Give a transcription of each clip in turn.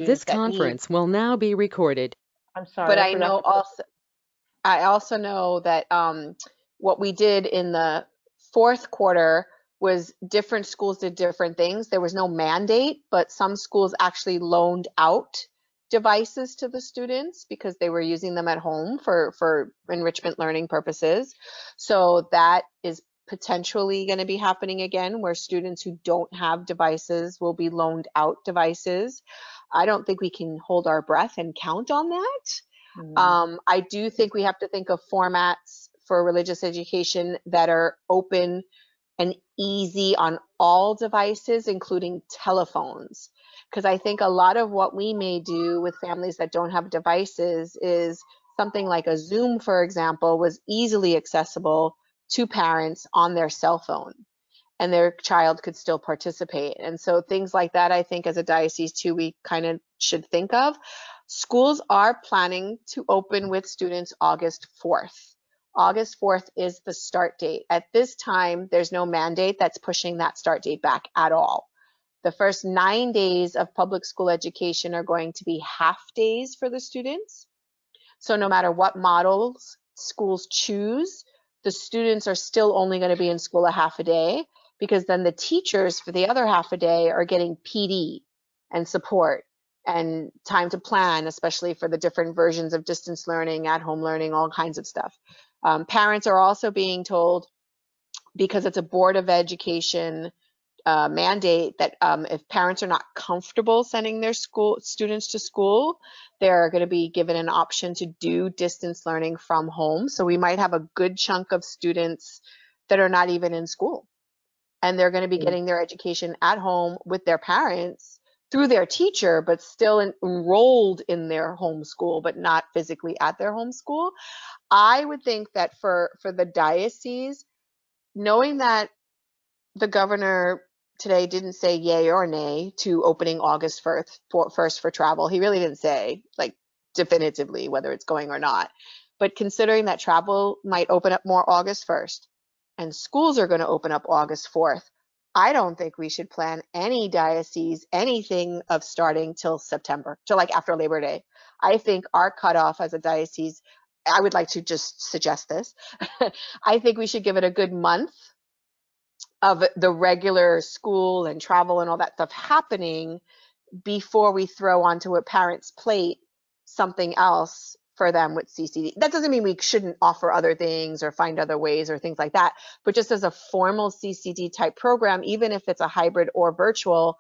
This students that need. conference will now be recorded. I'm But sorry, I I forgot know to put. also, I also know that what we did in the fourth quarter was different schools did different things. There was no mandate, but some schools actually loaned out devices to the students because they were using them at home for enrichment learning purposes. So that is potentially going to be happening again, where students who don't have devices will be loaned out devices. I don't think we can hold our breath and count on that. Mm, I do think we have to think of formats for religious education that are open and easy on all devices, including telephones. Because I think a lot of what we may do with families that don't have devices is something like a Zoom, for example, was easily accessible to parents on their cell phone, and their child could still participate. And so things like that, I think as a diocese too, we kind of should think of. Schools are planning to open with students August 4th. August 4th is the start date. At this time, there's no mandate that's pushing that start date back at all. The first 9 days of public school education are going to be half days for the students. So no matter what models schools choose, the students are still only going to be in school a half a day, because then the teachers for the other half a day are getting PD and support and time to plan, especially for the different versions of distance learning, at home learning, all kinds of stuff. Parents are also being told, because it's a Board of Education mandate, that if parents are not comfortable sending their school students to school, they're going to be given an option to do distance learning from home. So we might have a good chunk of students that are not even in school, and they're going to be mm, getting their education at home with their parents through their teacher, but still enrolled in their home school, but not physically at their home school. I would think that for the diocese, knowing that the governor today didn't say yay or nay to opening August 1st for travel. He really didn't say like definitively whether it's going or not. But considering that travel might open up more August 1st and schools are going to open up August 4th, I don't think we should plan any diocese anything of starting till September, till like after Labor Day. I think our cutoff as a diocese, I would like to just suggest this. I think we should give it a good month of the regular school and travel and all that stuff happening before we throw onto a parent's plate something else for them with CCD. That doesn't mean we shouldn't offer other things or find other ways or things like that, but just as a formal CCD type program, even if it's a hybrid or virtual,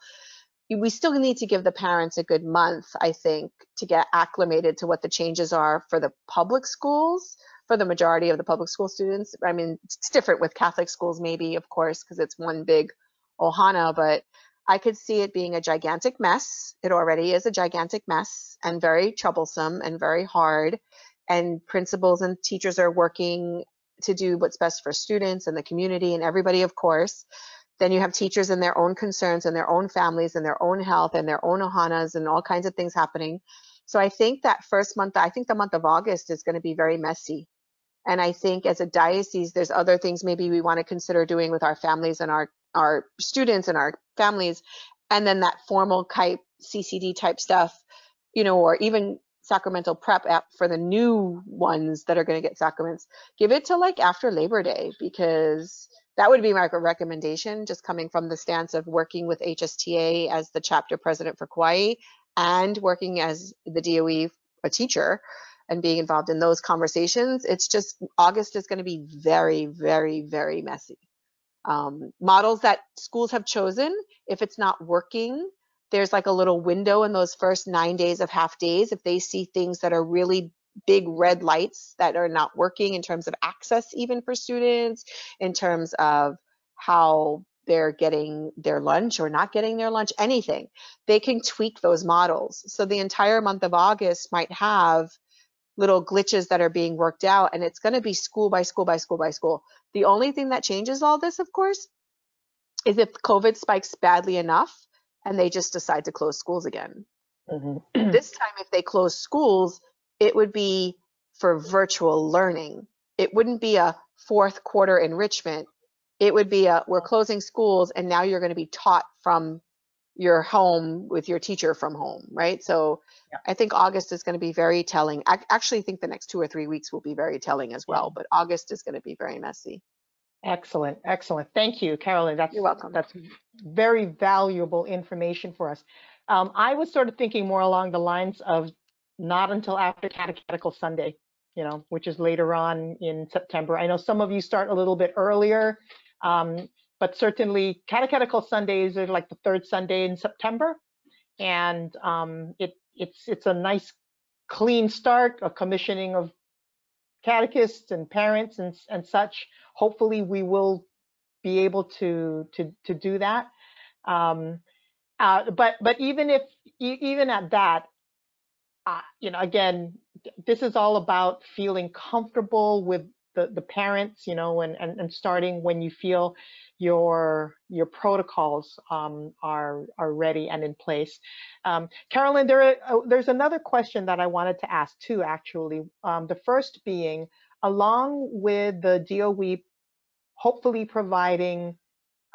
we still need to give the parents a good month, I think, to get acclimated to what the changes are for the public schools, for the majority of the public school students. I mean, it's different with Catholic schools, maybe, of course, because it's one big ohana, but I could see it being a gigantic mess. It already is a gigantic mess and very troublesome and very hard. And principals and teachers are working to do what's best for students and the community and everybody, of course. Then you have teachers and their own concerns and their own families and their own health and their own ohanas and all kinds of things happening. So I think that first month, I think the month of August is going to be very messy. And I think as a diocese, there's other things maybe we want to consider doing with our families and our students and our families. And then that formal type CCD type stuff, or even sacramental prep app for the new ones that are going to get sacraments, give it to like after Labor Day, because that would be my recommendation, just coming from the stance of working with HSTA as the chapter president for Kauai and working as the DOE, a teacher, and being involved in those conversations. It's just August is going to be very, very, very messy. Models that schools have chosen, if it's not working, there's like a little window in those first 9 days of half days. If they see things that are really big red lights that are not working in terms of access, even for students, in terms of how they're getting their lunch or not getting their lunch, anything, they can tweak those models. So the entire month of August might have little glitches that are being worked out, and it's going to be school by school by school by school. The only thing that changes all this, of course, is if COVID spikes badly enough and they just decide to close schools again. mhm. This time, if they close schools, it would be for virtual learning. It wouldn't be a fourth quarter enrichment. It would be we're closing schools and now you're going to be taught from your home with your teacher from home, right? So Yeah. I think August is going to be very telling. I actually think the next 2 or 3 weeks will be very telling as well, but August is going to be very messy. Excellent, excellent. Thank you, Carolyn. You're welcome. That's very valuable information for us. I was sort of thinking more along the lines of not until after Catechetical Sunday, which is later on in September. I know some of you start a little bit earlier, but certainly Catechetical Sundays are like the third Sunday in September, and it's a nice clean start, a commissioning of catechists and parents and such. Hopefully we will be able to do that. But even at that, again, this is all about feeling comfortable with the parents, and starting when you feel your protocols are ready and in place. Carolyn, there's another question that I wanted to ask too, actually. The first being, along with the DOE hopefully providing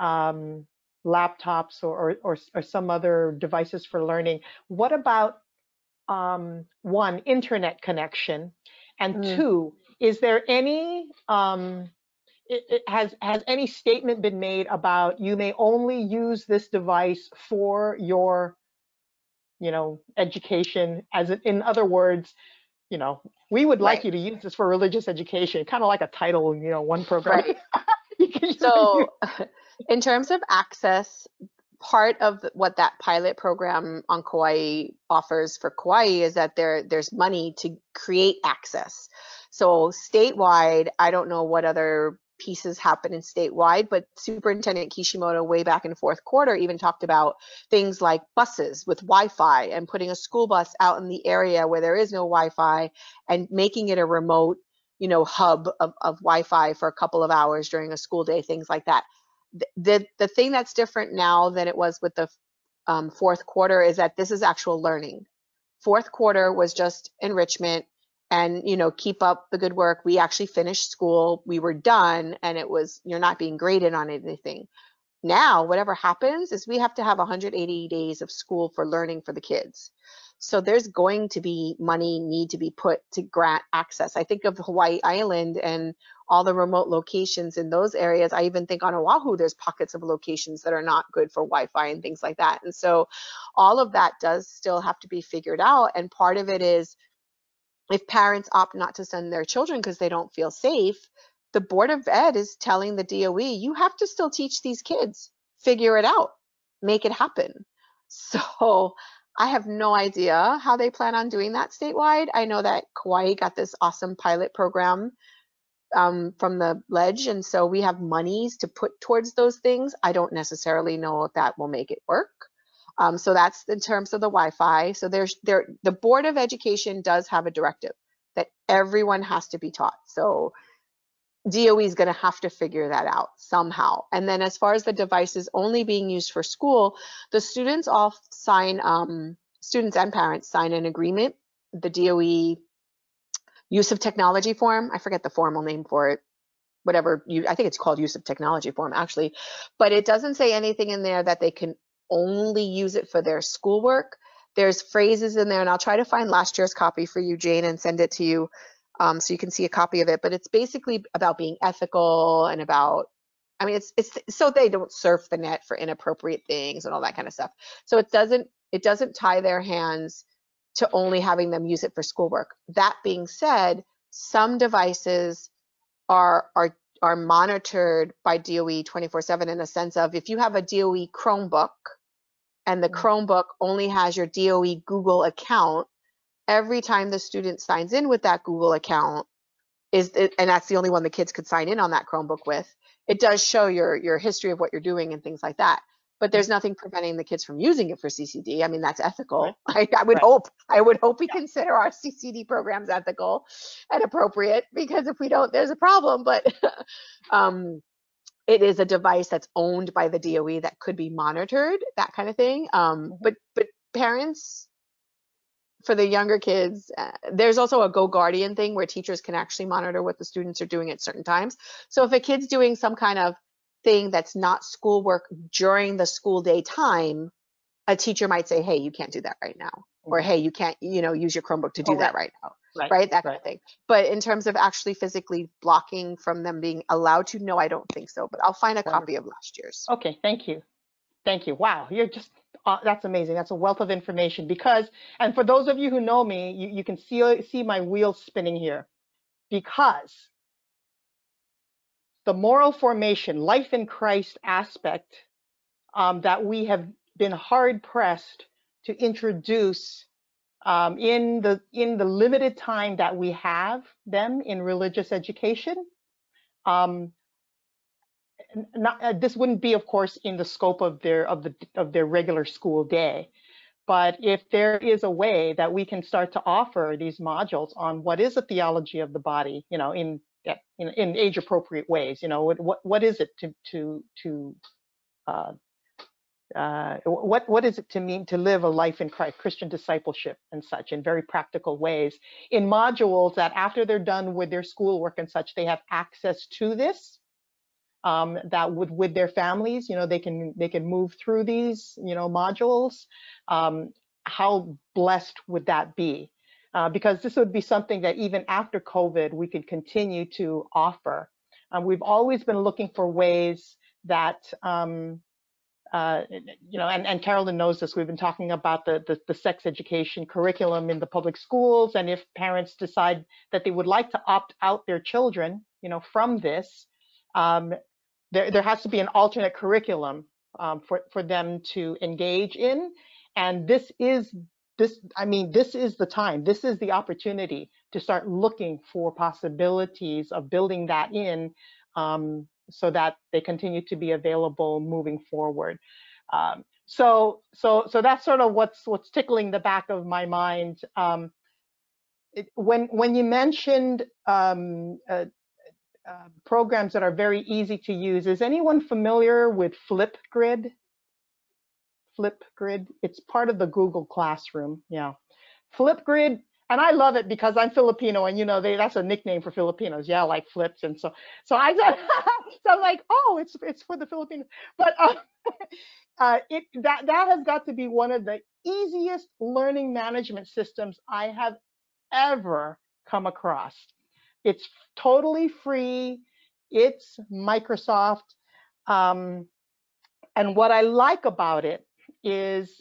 laptops or some other devices for learning, what about one, internet connection, and two, is there any has any statement been made about you may only use this device for your education? As in other words, we would like Right. you to use this for religious education, kind of like a Title I program. Right. So in terms of access, part of what that pilot program on Kauai offers for Kauai is that there's money to create access. So statewide, I don't know what other pieces happen in statewide, but Superintendent Kishimoto way back in fourth quarter even talked about things like buses with Wi-Fi and putting a school bus out in the area where there is no Wi-Fi and making it a remote hub of Wi-Fi for a couple of hours during a school day, things like that. The thing that's different now than it was with the fourth quarter is that this is actual learning. Fourth quarter was just enrichment and, keep up the good work. We actually finished school. We were done, and you're not being graded on anything. Now, whatever happens is we have to have 180 days of school for learning for the kids. So there's going to be money need to be put to grant access. I think of Hawaii Island and all the remote locations in those areas. I even think on Oahu, there's pockets of locations that are not good for Wi-Fi and things like that. And so all of that does still have to be figured out. And part of it is if parents opt not to send their children because they don't feel safe, the Board of Ed is telling the DOE, you have to still teach these kids, figure it out, make it happen. So I have no idea how they plan on doing that statewide. I know that Kauai got this awesome pilot program from the ledge, and so we have monies to put towards those things. I don't necessarily know if that will make it work. So that's in terms of the Wi-Fi. So the Board of Education does have a directive that everyone has to be taught. So DOE is going to have to figure that out somehow. And then as far as the devices only being used for school, the students all sign, students and parents sign an agreement, the DOE use of technology form. I forget the formal name for it. I think it's called use of technology form actually, but it doesn't say anything in there that they can only use it for their schoolwork. There's phrases in there, and I'll try to find last year's copy for you, Jane, and send it to you so you can see a copy of it. But it's basically about being ethical and about, it's so they don't surf the net for inappropriate things and all that kind of stuff. So it doesn't tie their hands to only having them use it for schoolwork. That being said, some devices are monitored by DOE 24/7 in a sense of if you have a DOE Chromebook and the Chromebook only has your DOE Google account, every time the student signs in with that Google account, and that's the only one the kids could sign in on that Chromebook with, it does show your history of what you're doing and things like that. But there's nothing preventing the kids from using it for CCD. That's ethical. Right. I would hope we consider our CCD programs ethical and appropriate, because if we don't, there's a problem. But it is a device that's owned by the DOE that could be monitored, that kind of thing. But parents, for the younger kids, there's also a Go Guardian thing where teachers can actually monitor what the students are doing at certain times. So if a kid's doing some kind of thing that's not schoolwork during the school day time, a teacher might say, hey, you can't do that right now. Or, hey, you can't, use your Chromebook to do that right now. Right. That kind of thing. But in terms of actually physically blocking from them being allowed to, no, I don't think so. But I'll find a copy of last year's. Okay. Thank you. Thank you. Wow. You're just, that's amazing. That's a wealth of information because, and for those of you who know me, you can see my wheels spinning here because the moral formation, life in Christ aspect that we have been hard pressed to introduce in the limited time that we have them in religious education. This wouldn't be, of course, in the scope of their regular school day, but if there is a way that we can start to offer these modules on what is a theology of the body, in age appropriate ways, what is it what is it to mean to live a life in Christ, Christian discipleship and such in very practical ways in modules that after they're done with their schoolwork and such, they have access to this, that with their families, they can move through these, modules. How blessed would that be? Because this would be something that even after COVID, we could continue to offer. We've always been looking for ways that, and Carolyn knows this, we've been talking about the sex education curriculum in the public schools. And if parents decide that they would like to opt out their children, from this, there has to be an alternate curriculum for them to engage in. And this is the time, this is the opportunity to start looking for possibilities of building that in, so that they continue to be available moving forward. So that's sort of what's tickling the back of my mind. When you mentioned programs that are very easy to use, is anyone familiar with Flipgrid? Flipgrid, it's part of the Google Classroom. Yeah, Flipgrid. And I love it because I'm Filipino, and that's a nickname for Filipinos. Yeah, like flips, and so I thought, so I'm like, oh, it's for the Filipinos. But that has got to be one of the easiest learning management systems I have ever come across. It's totally free. It's Microsoft, and what I like about it is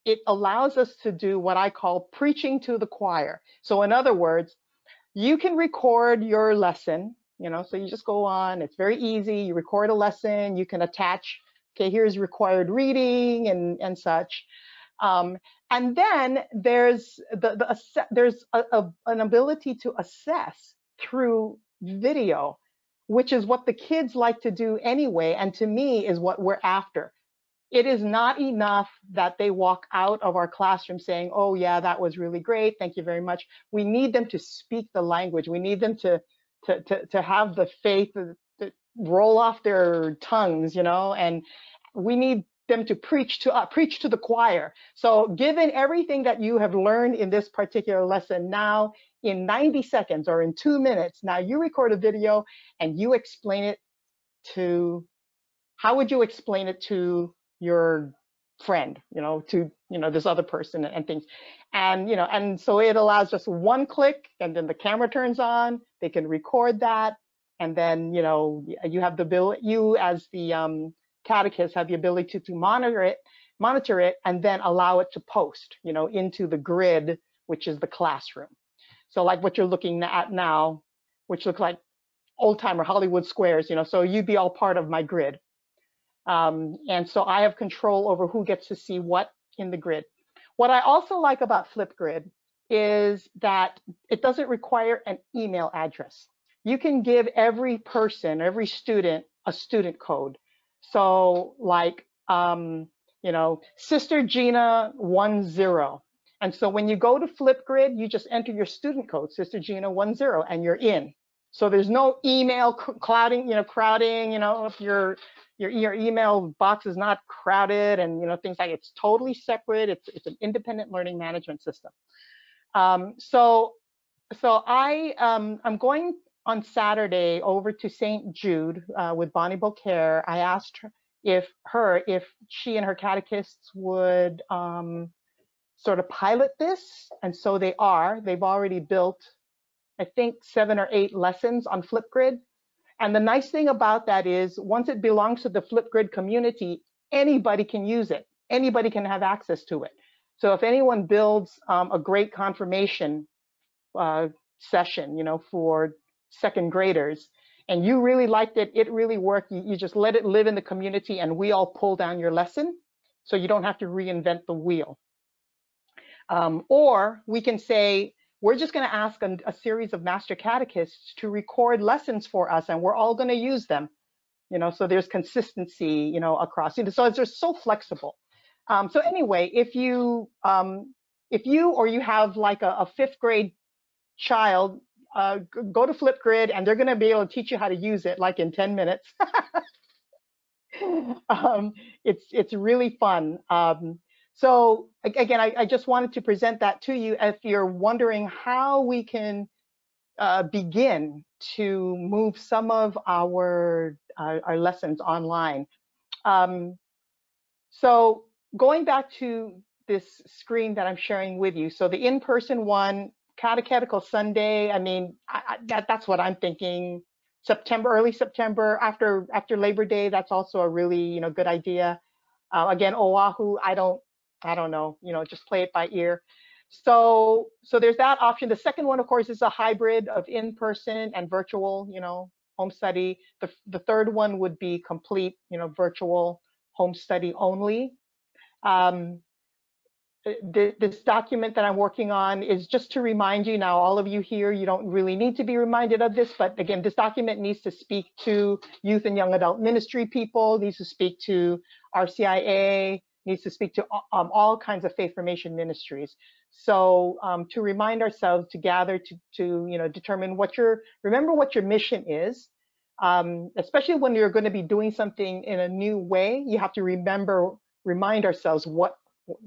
it allows us to do what I call preaching to the choir. So in other words, you can record your lesson, so you just go on, it's very easy. You record a lesson, you can attach, okay, here's required reading and such. And then there's an ability to assess through video, which is what the kids like to do anyway. And to me is what we're after. It is not enough that they walk out of our classroom saying, oh yeah, that was really great, thank you very much. We need them to speak the language. We need them to have the faith to roll off their tongues, and we need them to preach to the choir. So given everything that you have learned in this particular lesson, now in 90 seconds or in 2 minutes, now you record a video and you explain it to, how would you explain it to your friend, to this other person and things, and and so it allows just one click, and then the camera turns on, they can record that, and then you have the ability, you as the catechist have the ability to monitor it, and then allow it to post into the grid, which is the classroom. So like what you're looking at now, which looks like old timer Hollywood squares, so you'd be all part of my grid. And so I have control over who gets to see what in the grid. What I also like about Flipgrid is that it doesn't require an email address. You can give every person, every student, a student code. So like, Sister Gina 10. And so when you go to Flipgrid, you just enter your student code, Sister Gina 10, and you're in. So there's no email crowding, if your email box is not crowded and things like, it's totally separate. It's an independent learning management system. So I'm going on Saturday over to St. Jude with Bonnie Beaucaire. I asked her if she and her catechists would sort of pilot this. And so they've already built, I think, 7 or 8 lessons on Flipgrid. And the nice thing about that is once it belongs to the Flipgrid community, anybody can use it. Anybody can have access to it. So if anyone builds a great confirmation session, for second graders, and you really liked it, it really worked, you just let it live in the community and we all pull down your lesson so you don't have to reinvent the wheel. Or we can say, we're just going to ask a series of master catechists to record lessons for us, and we're all going to use them. So there's consistency, across. So they're so flexible. So anyway, if you or you have like a 5th grade child, go to Flipgrid, and they're going to be able to teach you how to use it like in 10 minutes. It's really fun. So again, I just wanted to present that to you if you're wondering how we can begin to move some of our lessons online. So going back to this screen that I'm sharing with you, so the in-person one, Catechetical Sunday, I mean, that's what I'm thinking. Early September, after Labor Day, that's also a really good idea. Again, Oahu, I don't know, just play it by ear. So there's that option. The second one, of course, is a hybrid of in-person and virtual, home study. The third one would be complete, virtual home study only. This document that I'm working on is just to remind you now, all of you here, you don't really need to be reminded of this, but again, this document needs to speak to youth and young adult ministry people, needs to speak to RCIA, needs to speak to all kinds of faith formation ministries. So to remind ourselves to gather to determine remember what your mission is, especially when you're going to be doing something in a new way. You have to remind ourselves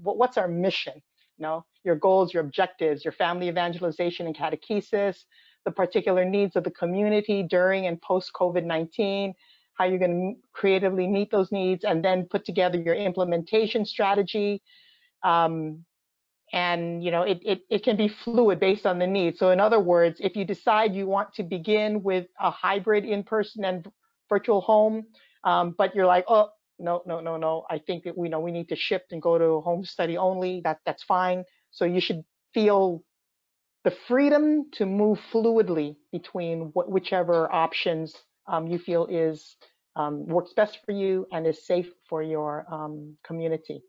what's our mission, your goals, your objectives, your family evangelization and catechesis, the particular needs of the community during and post COVID-19, how you're going to creatively meet those needs, and then put together your implementation strategy. And it can be fluid based on the needs. So in other words, if you decide you want to begin with a hybrid in-person and virtual home, but you're like, oh, no, I think that we need to shift and go to home study only, that's fine. So you should feel the freedom to move fluidly between whichever options you feel works best for you and is safe for your community.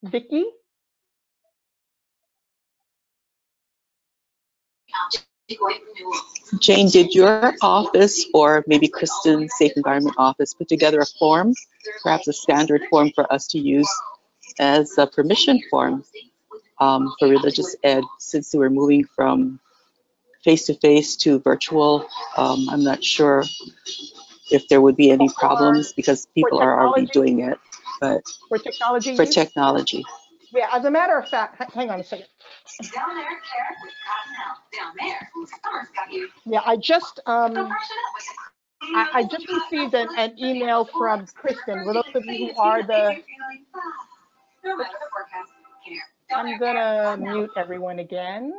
Vicki? Jane, did your office or maybe Kristen's Safe Environment office put together a form, perhaps a standard form for us to use as a permission form for religious ed, since we're moving from face-to-face to virtual? I'm not sure if there would be any problems because people are already doing it, but for technology for use? technology. Yeah, as a matter of fact, hang on a second. Down there, Carrot with Cottonelle. Down there, Summer's got you. Yeah, I just So freshen up with I just received an email from Kristen. For those of you who are the, no matter the forecast, here. I'm gonna mute everyone again.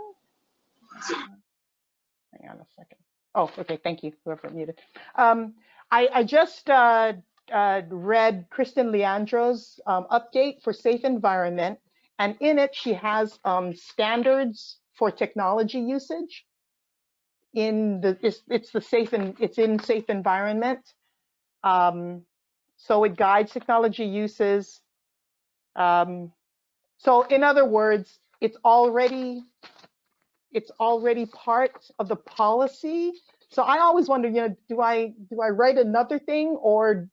Hang on a second. Oh, okay, thank you, whoever muted. I just read Kristen Leandro's update for Safe Environment, and in it she has standards for technology usage. It's in Safe Environment. So it guides technology uses. So in other words, it's already part of the policy. So I always wonder, do I write another thing, or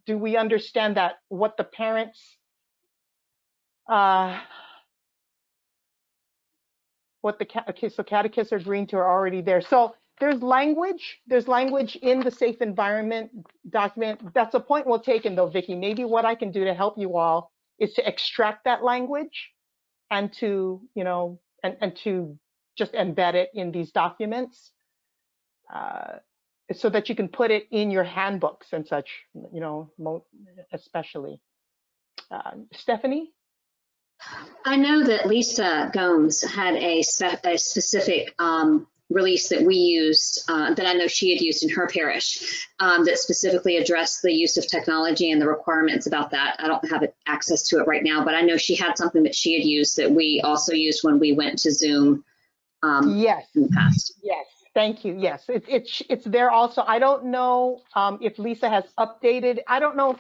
do we understand that what the parents so catechists are agreeing to are already there. So there's language in the Safe Environment document. That's a point well taken though, Vicki. Maybe what I can do to help you all is to extract that language and to, and to just embed it in these documents. so that you can put it in your handbooks and such, you know, especially. Stephanie? I know that Lisa Gomes had a specific release that we used, that I know she had used in her parish, that specifically addressed the use of technology and the requirements about that. I don't have access to it right now, but I know she had something that she had used that we also used when we went to Zoom Yes. in the past. Yes. Thank you. Yes, it's there also. I don't know if Lisa has updated. I don't know,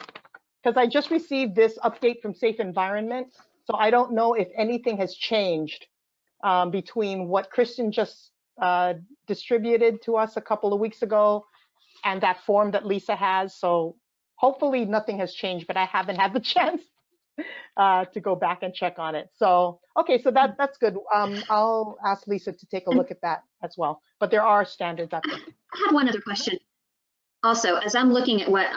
because I just received this update from Safe Environment. So I don't know if anything has changed between what Kristen just distributed to us a couple of weeks ago and that form that Lisa has. So hopefully nothing has changed, but I haven't had the chance to go back and check on it. So, okay, so that's good. I'll ask Lisa to take a look at that as well. But there are standards out there. I have one other question. Also, as I'm looking at what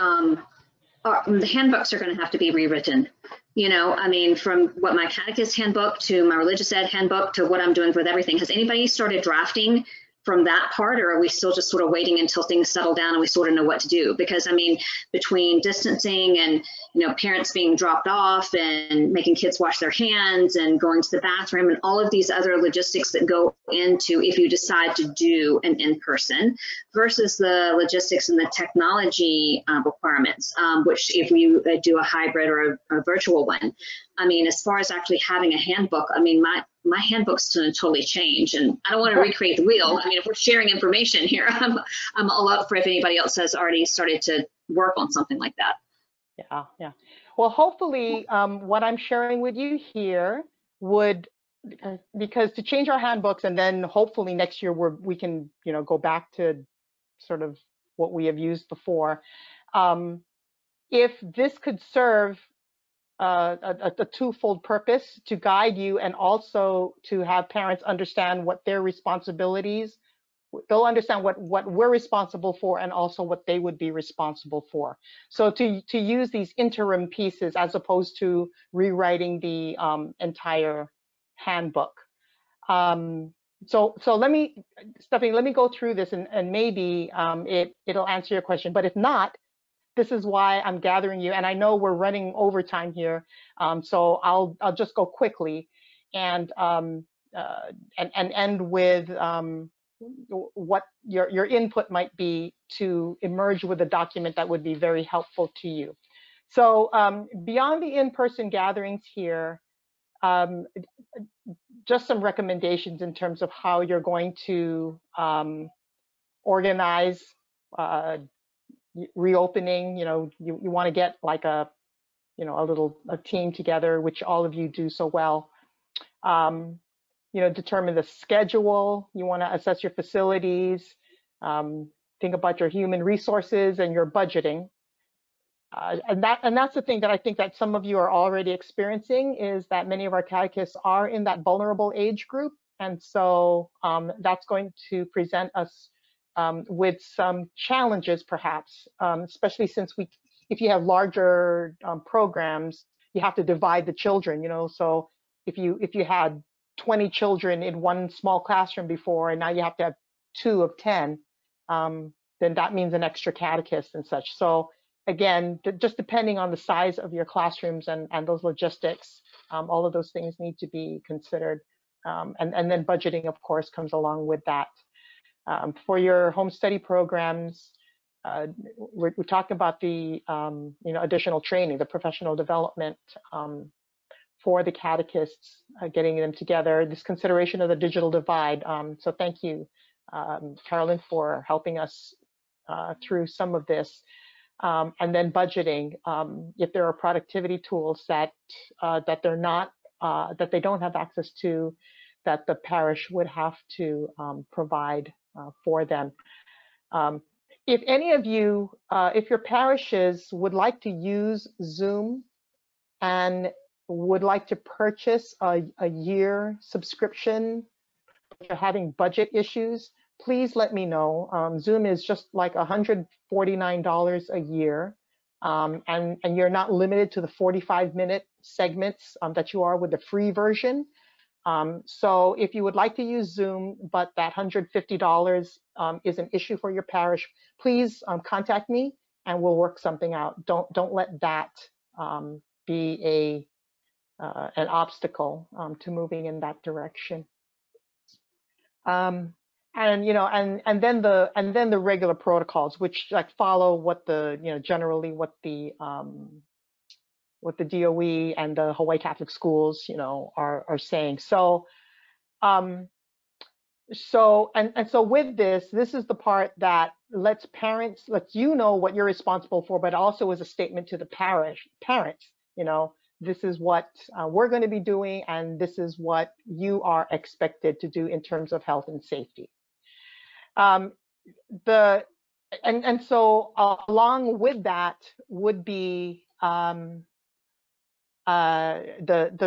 the handbooks are going to have to be rewritten. You know, I mean, from what my catechist handbook to my religious ed handbook to what I'm doing with everything. Has anybody started drafting from that part, or are we still just sort of waiting until things settle down and we sort of know what to do? Because I mean, between distancing and, you know, parents being dropped off and making kids wash their hands and going to the bathroom and all of these other logistics that go into if you decide to do an in-person versus the logistics and the technology requirements, which if you do a hybrid or a virtual one. I mean, as far as actually having a handbook, I mean, my handbook's going to totally change, and I don't want to recreate the wheel. I mean, if we're sharing information here, I'm all up for if anybody else has already started to work on something like that. Yeah, yeah. Well, hopefully what I'm sharing with you here would, because to change our handbooks and then hopefully next year we can, you know, go back to sort of what we have used before. If this could serve a twofold purpose to guide you and also to have parents understand what their responsibilities, they'll understand what we're responsible for and also what they would be responsible for. So to use these interim pieces as opposed to rewriting the entire handbook. So let me, Stephanie, let me go through this and maybe it'll answer your question. But if not, this is why I'm gathering you, and I know we're running overtime here, so I'll just go quickly and end with what your input might be to emerge with a document that would be very helpful to you. So beyond the in-person gatherings here, just some recommendations in terms of how you're going to organize reopening. You know, you want to get like a team together, which all of you do so well. You know, determine the schedule. You want to assess your facilities. Think about your human resources and your budgeting. And that's the thing that I think that some of you are already experiencing, is that many of our catechists are in that vulnerable age group, and so that's going to present us with some challenges, perhaps, especially since if you have larger programs, you have to divide the children. You know, so if you had 20 children in one small classroom before, and now you have to have 2 of 10, then that means an extra catechist and such. So again, just depending on the size of your classrooms and those logistics, all of those things need to be considered. And then budgeting, of course, comes along with that. For your home study programs, we're talking about the additional training, the professional development for the catechists, getting them together, this consideration of the digital divide. So thank you, Carolyn, for helping us through some of this. And then budgeting, if there are productivity tools that they're not, that they don't have access to, that the parish would have to provide for them. If any of you, if your parishes would like to use Zoom and would like to purchase a year subscription, if you're having budget issues, please let me know. Zoom is just like $149 a year, and you're not limited to the 45-minute segments that you are with the free version. So if you would like to use Zoom, but that $150 is an issue for your parish, please contact me and we'll work something out. Don't let that be an obstacle to moving in that direction. And then the regular protocols, which like follow what the generally what the DOE and the Hawaii Catholic schools are saying. So so with this is the part that lets you know what you're responsible for, but also is a statement to the parents, this is what we're going to be doing, and this is what you are expected to do in terms of health and safety. So along with that would be the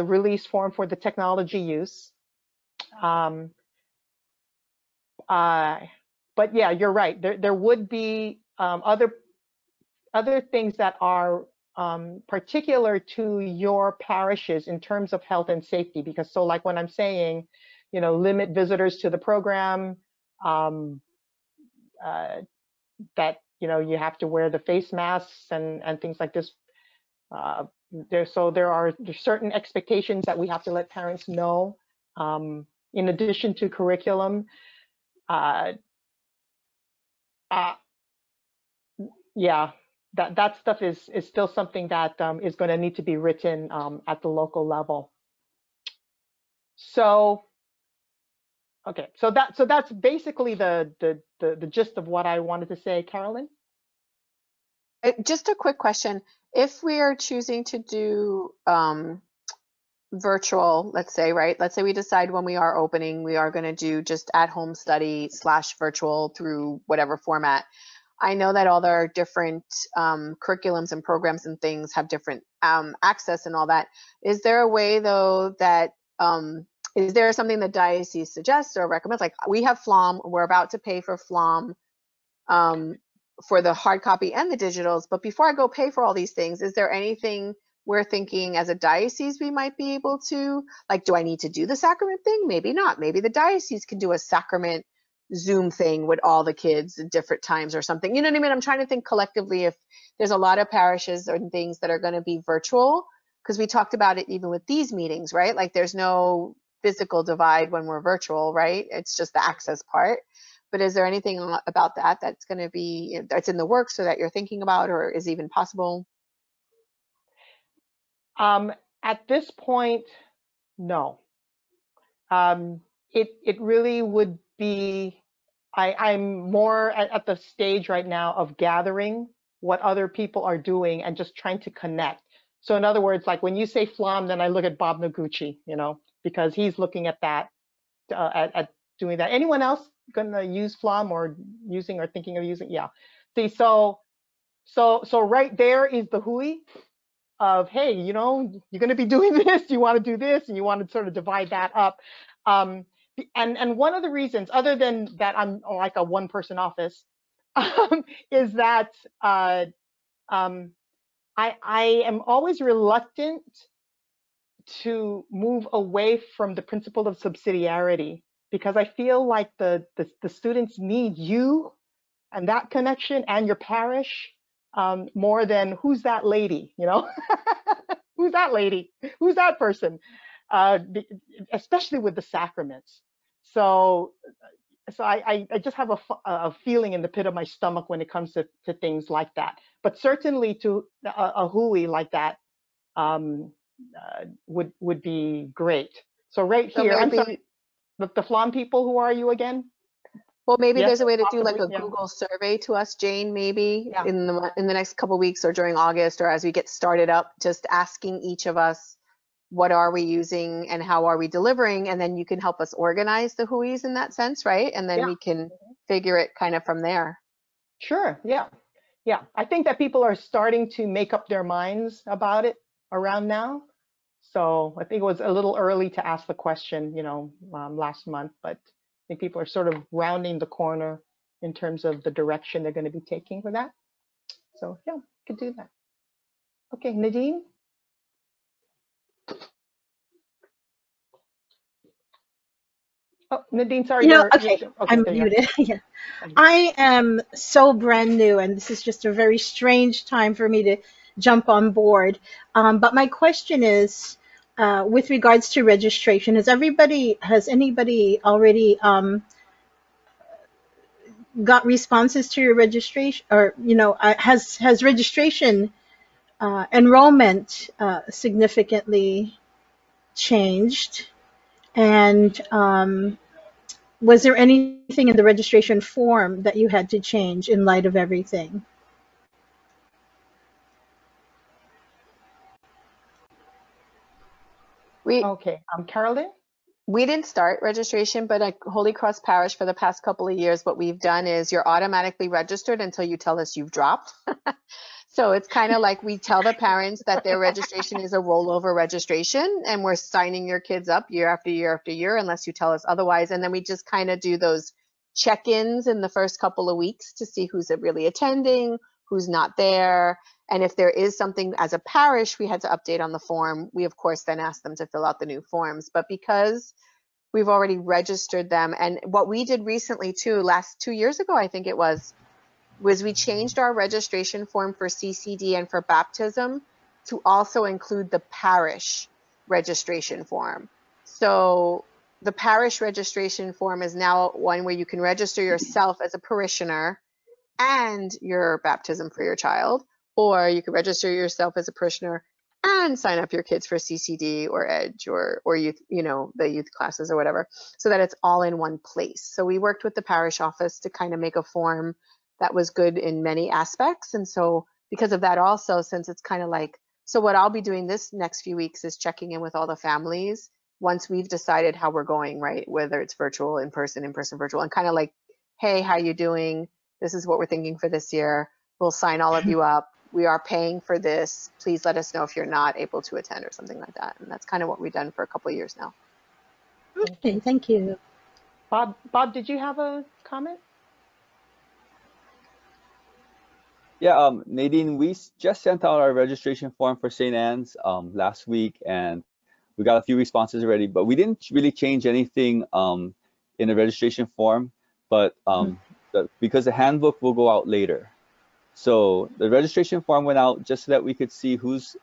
release form for the technology use. But yeah, you're right. There would be other things that are particular to your parishes in terms of health and safety, because so like when I'm saying, limit visitors to the program, that you have to wear the face masks and things like this. There's certain expectations that we have to let parents know. In addition to curriculum, yeah, that stuff is still something that is going to need to be written at the local level. So, okay, so that's basically the gist of what I wanted to say, Carolyn. Just a quick question. If we are choosing to do virtual, let's say, right? Let's say we decide when we are opening, we are going to do just at-home study / virtual through whatever format. I know that all their different curriculums and programs and things have different access and all that. Is there a way though that, is there something the diocese suggests or recommends? Like we have FLOM, we're about to pay for FLOM for the hard copy and the digitals, but before I go pay for all these things, is there anything we're thinking as a diocese we might be able to, like, do I need to do the sacrament thing? Maybe not. Maybe the diocese can do a sacrament Zoom thing with all the kids at different times or something. You know what I mean? I'm trying to think collectively if there's a lot of parishes and things that are going to be virtual, because we talked about it even with these meetings, right? Like there's no physical divide when we're virtual, right? It's just the access part. But is there anything about that that's going to be, that's in the works or that you're thinking about or is even possible? At this point, no. It really would be, I'm more at the stage right now of gathering what other people are doing and just trying to connect. So in other words, like when you say FLOM, then I look at Bob Noguchi, because he's looking at that, at doing that. Anyone else gonna use FLOM or using or thinking of using? Yeah. See, so right there is the hui of, hey, you're going to be doing this, you want to do this, and you want to sort of divide that up. And one of the reasons, other than that I'm like a one-person office, is that I am always reluctant to move away from the principle of subsidiarity, because I feel like the students need you and that connection and your parish more than who's that lady, who's that lady, who's that person, especially with the sacraments. So I just have a feeling in the pit of my stomach when it comes to things like that. But certainly to a hui like that would be great. So right here, I'm sorry, the FLOM people, who are you again? Well, maybe Yes, there's a way to do like possibly, a Google survey to us, Jane, maybe Yeah. in the next couple of weeks or during August or as we get started up, just asking each of us, what are we using and how are we delivering? And then you can help us organize the huis in that sense, right? And then Yeah. we can figure it kind of from there. Sure, yeah. Yeah, I think that people are starting to make up their minds about it around now. So I think it was a little early to ask the question, last month, but I think people are sort of rounding the corner in terms of the direction they're going to be taking for that. So yeah, could do that. Okay, Nadine? Oh, Nadine, sorry, You know, you're okay, okay. I'm There you muted. Yeah. go. I am so brand new, and this is just a very strange time for me to jump on board. But my question is, with regards to registration, has anybody already got responses to your registration, or has registration enrollment significantly changed? And was there anything in the registration form that you had to change in light of everything? We Okay, Carolyn? we didn't start registration, but at Holy Cross Parish for the past couple of years, what we've done is you're automatically registered until you tell us you've dropped. So it's kind of like we tell the parents that their registration is a rollover registration, and we're signing your kids up year after year after year unless you tell us otherwise. And then we just kind of do those check-ins in the first couple of weeks to see who's really attending, who's not there. And if there is something as a parish we had to update on the form, we of course then ask them to fill out the new forms. But because we've already registered them, and what we did recently too, last 2 years ago, I think it was we changed our registration form for CCD and for baptism to also include the parish registration form. So the parish registration form is now one where you can register yourself as a parishioner and your baptism for your child, or you can register yourself as a parishioner and sign up your kids for CCD or Edge or youth, the youth classes or whatever, so that it's all in one place. So we worked with the parish office to kind of make a form that was good in many aspects. And so because of that also, since it's kind of like, so what I'll be doing this next few weeks is checking in with all the families once we've decided how we're going, right? Whether it's virtual, in person, virtual, and kind of like, hey, how you doing? This is what we're thinking for this year. We'll sign all of you up. We are paying for this. Please let us know if you're not able to attend or something like that. And that's kind of what we've done for a couple of years now. Okay, thank you. Bob, did you have a comment? Yeah, Nadine, we just sent out our registration form for St. Anne's last week, and we got a few responses already, but we didn't really change anything in the registration form, but because the handbook will go out later. So the registration form went out just so that we could see who's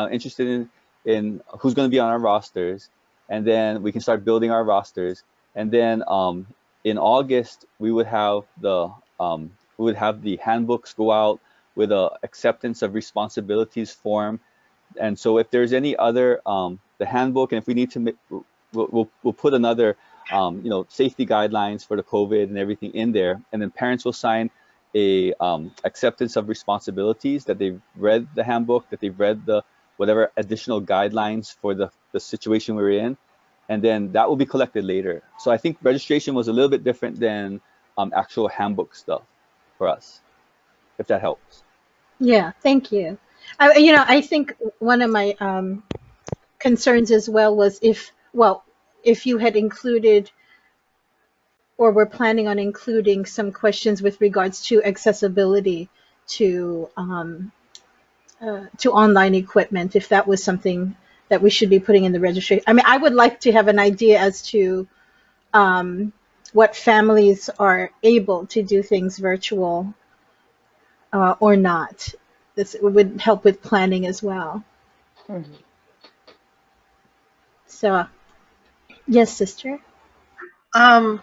interested in who's going to be on our rosters, and then we can start building our rosters. And then in August we would have the handbooks go out with a acceptance of responsibilities form. And so if there's any other the handbook, and if we need to we'll put another safety guidelines for the COVID and everything in there, and then parents will sign a acceptance of responsibilities that they've read the handbook, that they've read the whatever additional guidelines for the situation we're in, and then that will be collected later. So I think registration was a little bit different than actual handbook stuff for us, if that helps. Yeah, thank you. I think one of my concerns as well was if you had included or were planning on including some questions with regards to accessibility to online equipment, if that was something that we should be putting in the registration. I mean, I would like to have an idea as to what families are able to do things virtual or not. This would help with planning as well. Mm-hmm. So, yes, sister. Well,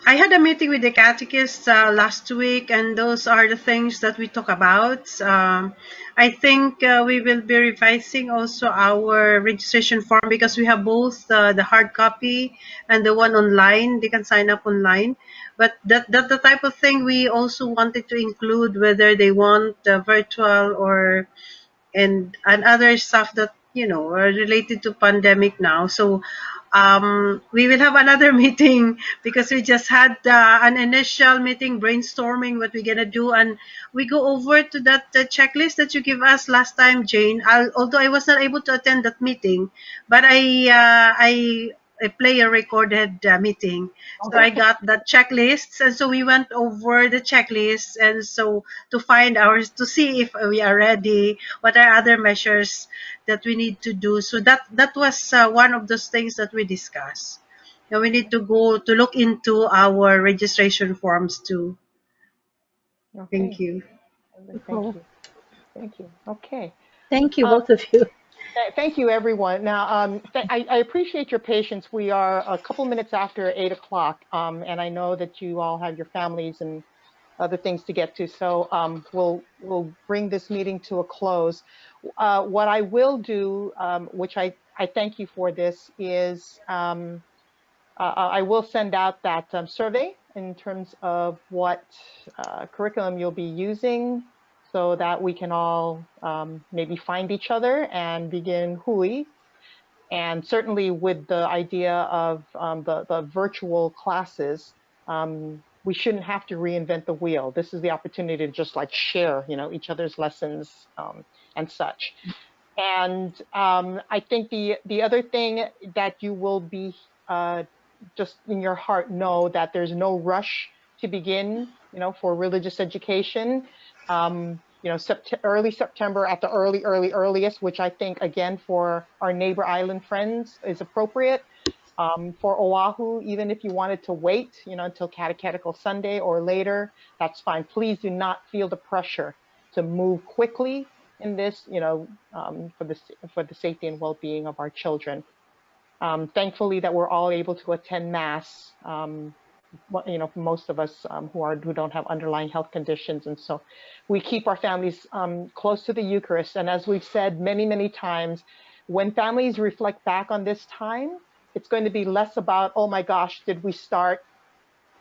I had a meeting with the catechist last week, and those are the things that we talk about. I think we will be revising also our registration form because we have both the hard copy and the one online. They can sign up online. But that the type of thing we also wanted to include, whether they want virtual or and other stuff that are related to pandemic now. So we will have another meeting because we just had an initial meeting brainstorming what we're gonna do, and we go over to that checklist that you give us last time, Jane. Although I was not able to attend that meeting, but I play a recorded meeting. So I got that checklists, and so we went over the checklist, and so to find ours, to see if we are ready, what are other measures that we need to do. So that was one of those things that we discussed. and we need to go to look into our registration forms too. Thank Okay. you. Thank you. Thank you. Okay. Thank you, both of you. Thank you, everyone. Now, I appreciate your patience. We are a couple minutes after 8 o'clock, and I know that you all have your families and other things to get to. So we'll bring this meeting to a close. What I will do, which I thank you for this, is I will send out that survey in terms of what curriculum you'll be using so that we can all maybe find each other and begin Hui. And certainly with the idea of the virtual classes, we shouldn't have to reinvent the wheel. This is the opportunity to just like share, each other's lessons and such. And I think the other thing that you will be just in your heart know that there's no rush to begin, for religious education. Early September at the earliest, which I think again for our neighbor island friends is appropriate. For Oahu, even if you wanted to wait, until Catechetical Sunday or later, that's fine. Please do not feel the pressure to move quickly in this, for the safety and well-being of our children. Thankfully that we're all able to attend Mass, for most of us who don't have underlying health conditions. And so we keep our families close to the Eucharist. And as we've said many, many times, when families reflect back on this time, it's going to be less about, oh my gosh, did we start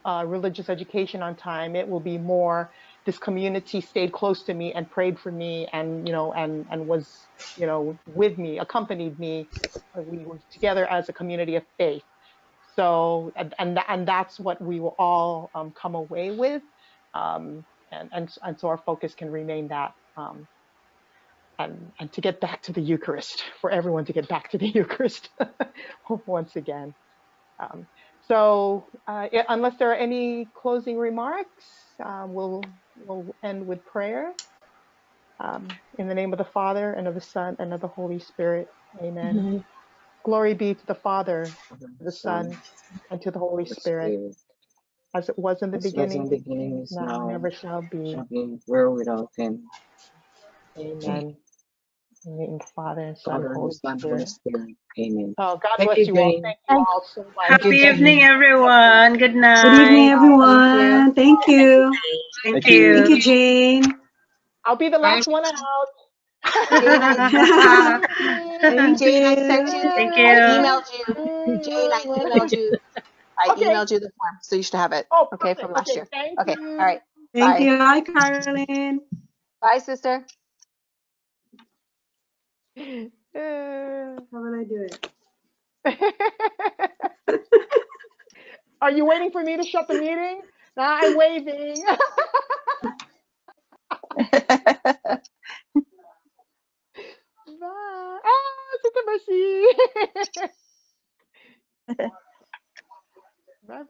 religious education on time? It will be more, this community stayed close to me and prayed for me and, and was, with me, accompanied me. We were together as a community of faith. So, and that's what we will all come away with. And so our focus can remain that, and to get back to the Eucharist, for everyone to get back to the Eucharist once again. Unless there are any closing remarks, we'll end with prayer. In the name of the Father, and of the Son, and of the Holy Spirit. Amen. Amen. Glory be to the Father, to the Son, and to the Holy Spirit, as it was in the beginning, is now, and now, ever shall be. shall be, world without end. Amen. In the name of the Father, and Son, and Father, Holy Son, Holy Spirit. Spirit. Amen. Oh, God Thank bless you, you all. Jane. Thank you all so much. Thank you, Happy Jane. evening, everyone. Good Good evening, night. everyone. Thank you. Thank Thank you. Thank you. you, Jane. I'll be the Bye. last one out. Jane, I Thank Jane, I sent you. you. Thank I you. emailed you. Jane, I emailed you. I Okay. emailed you the form, so you should have it. Oh, Okay, from perfect. last Okay, year. thank Okay, you. all right. Thank Bye. you. Hi, Carolyn. Bye, sister. How will I do it? Are you waiting for me to shut the meeting? No, I'm waving. Bye. Ah, Sister Mercy. Bye.